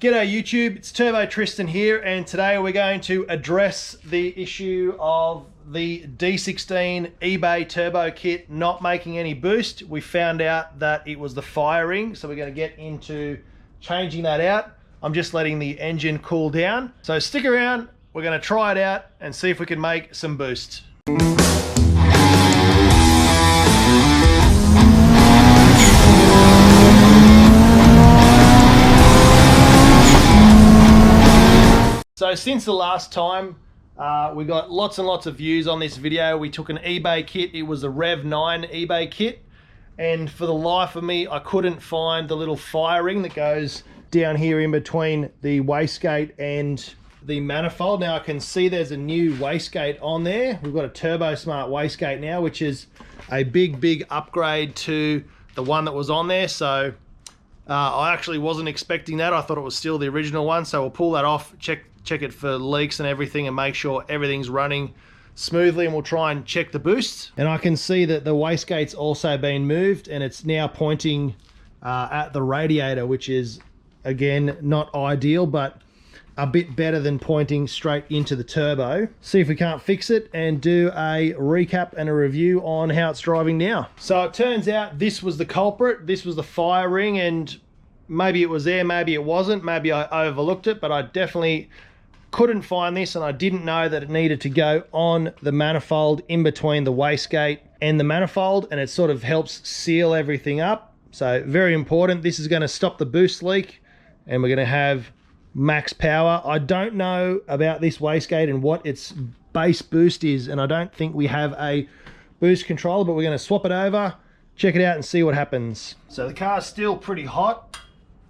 G'day YouTube, it's Turbo Tristan here, and today we're going to address the issue of the D16 eBay turbo kit not making any boost. We found out that it was the firing, so we're going to get into changing that out. I'm just letting the engine cool down. So stick around, we're going to try it out and see if we can make some boost. So since the last time, we got lots and lots of views on this video. We took an eBay kit. It was a Rev 9 eBay kit. And for the life of me, I couldn't find the little firing that goes down here in between the wastegate and the manifold. Now I can see there's a new wastegate on there. We've got a Turbo Smart wastegate now, which is a big upgrade to the one that was on there. So I actually wasn't expecting that. I thought it was still the original one. So we'll pull that off, check it for leaks and everything, and make sure everything's running smoothly, and we'll try and check the boost. And I can see that the wastegate's also been moved, and it's now pointing at the radiator, which is again not ideal, but a bit better than pointing straight into the turbo. See if we can't fix it and do a recap and a review on how it's driving now. So it turns out this was the culprit. This was the firing, and maybe it was there, maybe it wasn't, maybe I overlooked it, but I definitely couldn't find this, and I didn't know that it needed to go on the manifold in between the wastegate and the manifold, and it sort of helps seal everything up. So very important. This is going to stop the boost leak, and we're going to have max power. I don't know about this wastegate and what its base boost is, and I don't think we have a boost controller, but we're going to swap it over, check it out, and see what happens. So the car's still pretty hot.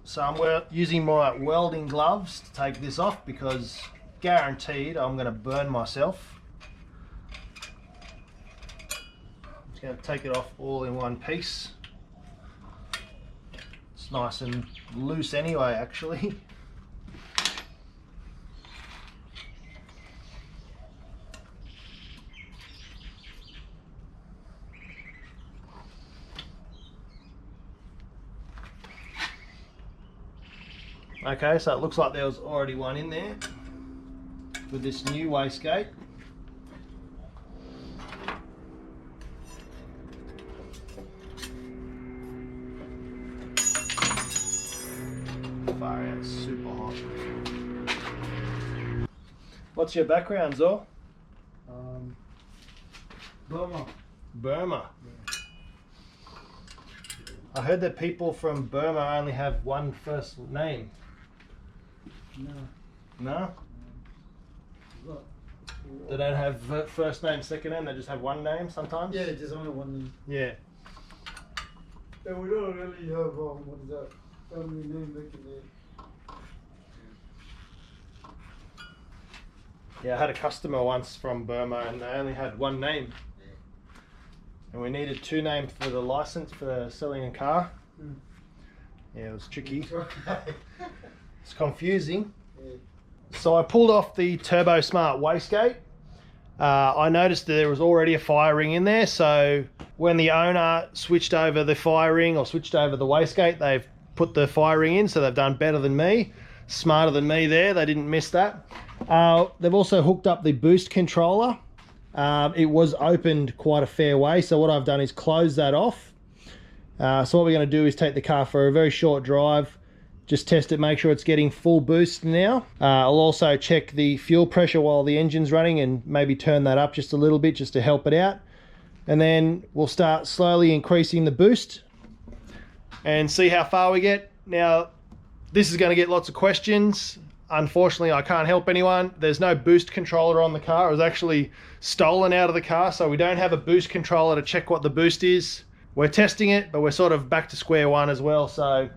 So I'm using my welding gloves to take this off, because guaranteed I'm going to burn myself. I'm just going to take it off all in one piece. It's nice and loose anyway, actually. Okay, so it looks like there was already one in there with this new wastegate. Far out, super hot. What's your background, Zor? Burma. Burma. Yeah. I heard that people from Burma only have one first name. No. No? They don't have first name, second name, they just have one name sometimes? Yeah, there's only one name. Yeah. And we don't really have, what is that, family name back in there. Yeah, I had a customer once from Burma, and they only had one name. Yeah. And we needed two names for the license for selling a car. Mm. Yeah, it was tricky. It's confusing. Yeah. So I pulled off the Turbo Smart wastegate. I noticed that there was already a firing in there, so when the owner switched over the firing or switched over the wastegate, they've put the firing in, so they've done better than me, smarter than me there. They didn't miss that. They've also hooked up the boost controller. It was opened quite a fair way, so what I've done is close that off. So what we're going to do is take the car for a very short drive, just test it, make sure it's getting full boost now. I'll also check the fuel pressure while the engine's running and maybe turn that up just a little bit just to help it out. And then we'll start slowly increasing the boost and see how far we get. Now, this is going to get lots of questions. Unfortunately, I can't help anyone. There's no boost controller on the car. It was actually stolen out of the car, so we don't have a boost controller to check what the boost is. We're testing it, but we're sort of back to square one as well. So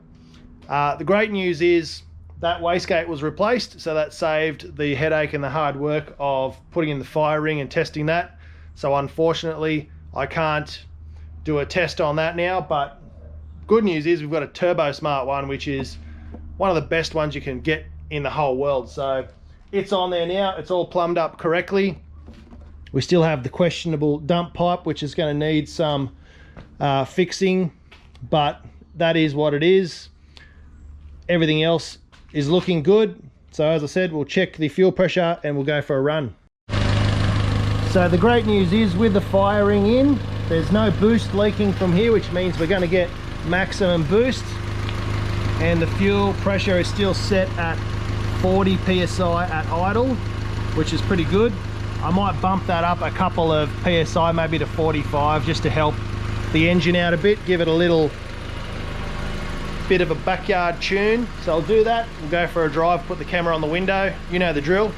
the great news is that wastegate was replaced, so that saved the headache and the hard work of putting in the firing and testing that. So unfortunately, I can't do a test on that now, but good news is we've got a Turbo Smart one, which is one of the best ones you can get in the whole world. So it's on there now, it's all plumbed up correctly. We still have the questionable dump pipe, which is going to need some fixing, but that is what it is. Everything else is looking good. So as I said, we'll check the fuel pressure and we'll go for a run. So the great news is, with the firing in, there's no boost leaking from here, which means we're going to get maximum boost. And the fuel pressure is still set at 40 psi at idle, which is pretty good. I might bump that up a couple of psi, maybe to 45, just to help the engine out a bit, give it a little bit of a backyard tune. So I'll do that. We'll go for a drive, put the camera on the window. You know the drill.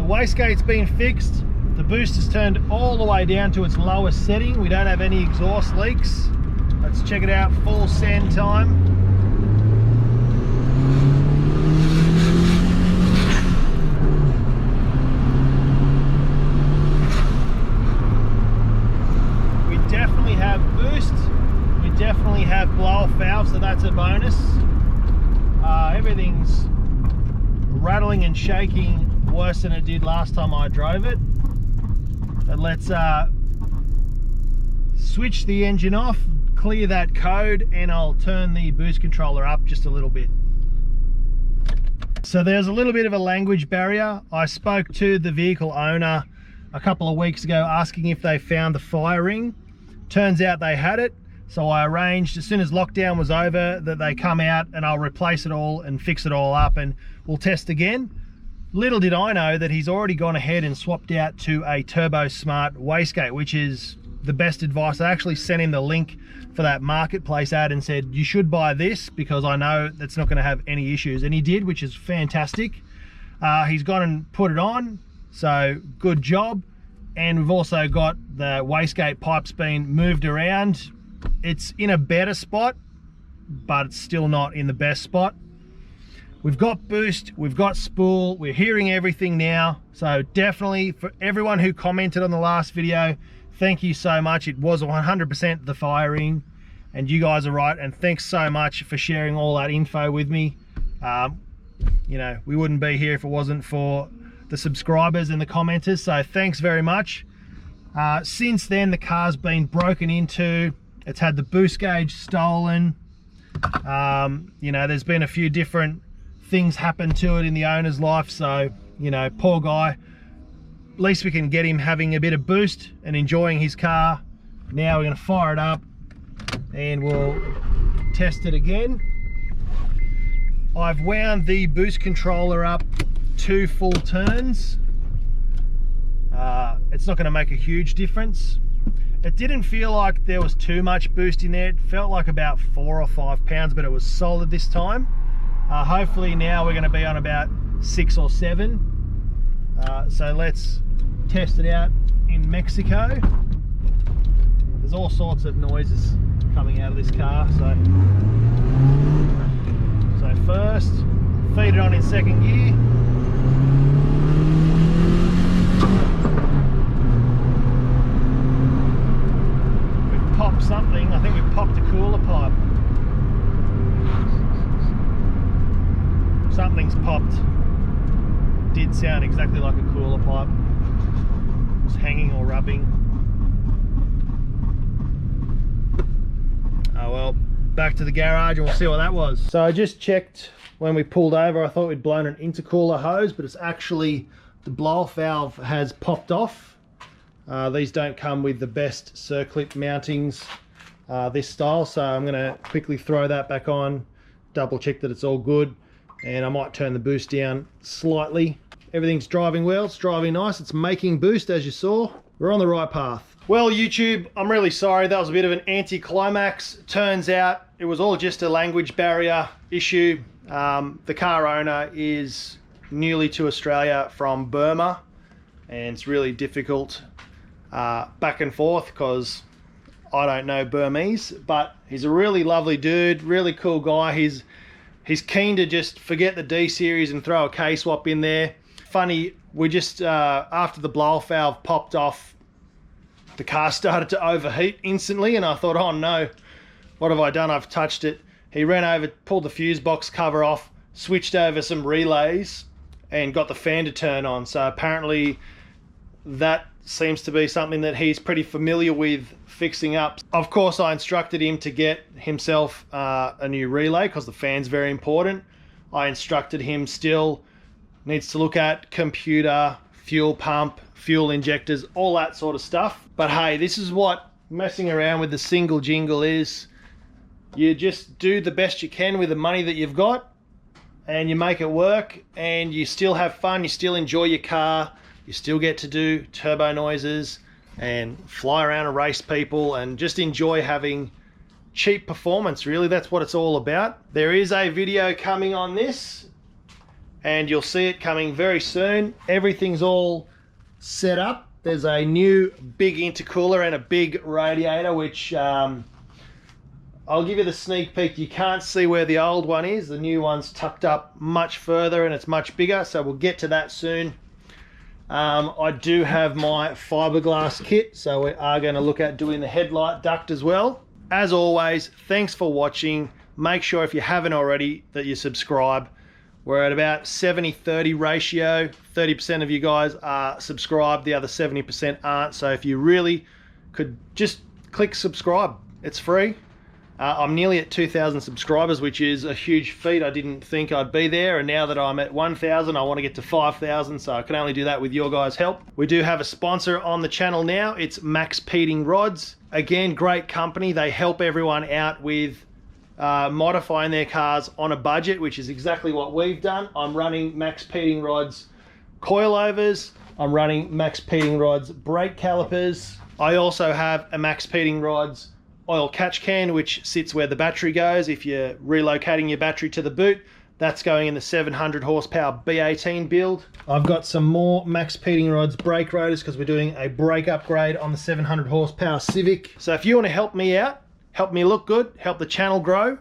Wastegate's been fixed. The boost is turned all the way down to its lowest setting. We don't have any exhaust leaks. Let's check it out, full send time. We definitely have boost. We definitely have blow-off valve, so that's a bonus. Everything's rattling and shaking worse than it did last time I drove it. But let's switch the engine off, clear that code, and I'll turn the boost controller up just a little bit. So there's a little bit of a language barrier. I spoke to the vehicle owner a couple of weeks ago asking if they found the firing. Turns out they had it. So I arranged, as soon as lockdown was over, that they come out and I'll replace it all and fix it all up, and we'll test again. Little did I know that he's already gone ahead and swapped out to a Turbo Smart wastegate, which is the best advice. I actually sent him the link for that marketplace ad and said, you should buy this because I know that's not going to have any issues. And he did, which is fantastic. He's gone and put it on, so good job. And we've also got the wastegate pipes being moved around. It's in a better spot, but it's still not in the best spot. We've got boost, we've got spool, we're hearing everything now. So definitely, for everyone who commented on the last video, thank you so much. It was 100% the firing, and you guys are right. And thanks so much for sharing all that info with me. You know, we wouldn't be here if it wasn't for the subscribers and the commenters. So thanks very much. Since then, the car's been broken into. It's had the boost gauge stolen. You know, there's been a few different things happen to it in the owner's life, so you know, poor guy. At least we can get him having a bit of boost and enjoying his car. Now we're going to fire it up and we'll test it again. I've wound the boost controller up 2 full turns. It's not going to make a huge difference. It didn't feel like there was too much boost in there. It felt like about 4 or 5 pounds, but it was solid this time. Hopefully now we're going to be on about 6 or 7. So let's test it out in Mexico. There's all sorts of noises coming out of this car. So first, feed it on in 2nd gear. We've popped something. I think we've popped a cooler pipe. Something's popped. Did sound exactly like a cooler pipe. It was hanging or rubbing. Oh well, back to the garage and we'll see what that was. So I just checked when we pulled over. I thought we'd blown an intercooler hose, but it's actually the blow-off valve has popped off. These don't come with the best circlip mountings this style, so I'm going to quickly throw that back on, double check that it's all good. And I might turn the boost down slightly. Everything's driving well, it's driving nice, it's making boost as you saw. We're on the right path. Well, YouTube, I'm really sorry, that was a bit of an anticlimax. Turns out it was all just a language barrier issue. The car owner is newly to Australia from Burma, and it's really difficult back and forth because I don't know Burmese, but he's a really lovely dude, really cool guy. He's He's keen to just forget the D series and throw a K-swap in there. Funny, we just, after the blow-off valve popped off, the car started to overheat instantly, and I thought, oh no, what have I done? I've touched it. He ran over, pulled the fuse box cover off, switched over some relays, and got the fan to turn on. So apparently that seems to be something that he's pretty familiar with fixing up. Of course, I instructed him to get himself a new relay because the fan's very important. I instructed him still needs to look at computer, fuel pump, fuel injectors, all that sort of stuff. But hey, this is what messing around with the single jingle is. You just do the best you can with the money that you've got, and you make it work, and you still have fun, you still enjoy your car, you still get to do turbo noises and fly around and race people and just enjoy having cheap performance. Really, that's what it's all about. There is a video coming on this, and you'll see it coming very soon. Everything's all set up. There's a new big intercooler and a big radiator, which I'll give you the sneak peek. You can't see where the old one is. The new one's tucked up much further and it's much bigger, so we'll get to that soon. I do have my fiberglass kit, so we are going to look at doing the headlight duct as well. As always, thanks for watching. Make sure if you haven't already that you subscribe. We're at about 70-30 ratio. 30% of you guys are subscribed, the other 70% aren't. So if you really could just click subscribe, it's free. I'm nearly at 2,000 subscribers, which is a huge feat. I didn't think I'd be there, and now that I'm at 1,000, I want to get to 5,000, so I can only do that with your guys' help. We do have a sponsor on the channel now. It's Max Peating Rods. Again, great company. They help everyone out with modifying their cars on a budget, which is exactly what we've done. I'm running Max Peating Rods coilovers. I'm running Max Peating Rods brake calipers. I also have a Max Peating Rods oil catch can, which sits where the battery goes. If you're relocating your battery to the boot, that's going in the 700 horsepower B18 build. I've got some more Max Peating Rods brake rotors because we're doing a brake upgrade on the 700 horsepower Civic. So if you want to help me out, help me look good, help the channel grow,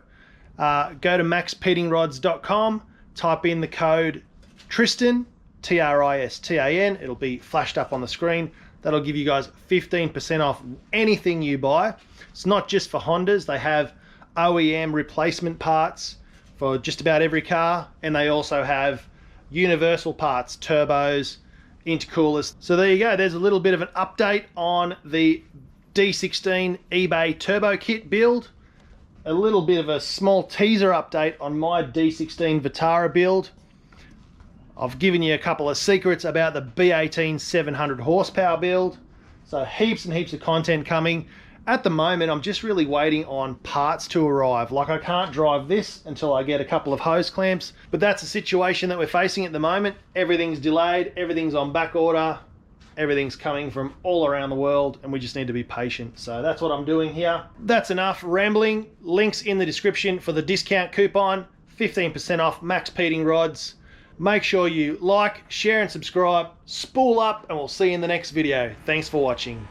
go to maxpeatingrods.com, type in the code Tristan, Tristan, it'll be flashed up on the screen. That'll give you guys 15% off anything you buy. It's not just for Hondas. They have OEM replacement parts for just about every car, and they also have universal parts, turbos, intercoolers. So there you go. There's a little bit of an update on the D16 eBay turbo kit build. A little bit of a small teaser update on my D16 Vitara build. I've given you a couple of secrets about the B18 700 horsepower build. So heaps and heaps of content coming. At the moment, I'm just really waiting on parts to arrive. Like, I can't drive this until I get a couple of hose clamps, but that's a situation that we're facing at the moment. Everything's delayed, everything's on back order, everything's coming from all around the world, and we just need to be patient. So that's what I'm doing here. That's enough rambling. Links in the description for the discount coupon, 15% off Max Peating Rods. Make sure you like, share and subscribe, spool up, and we'll see you in the next video. Thanks for watching.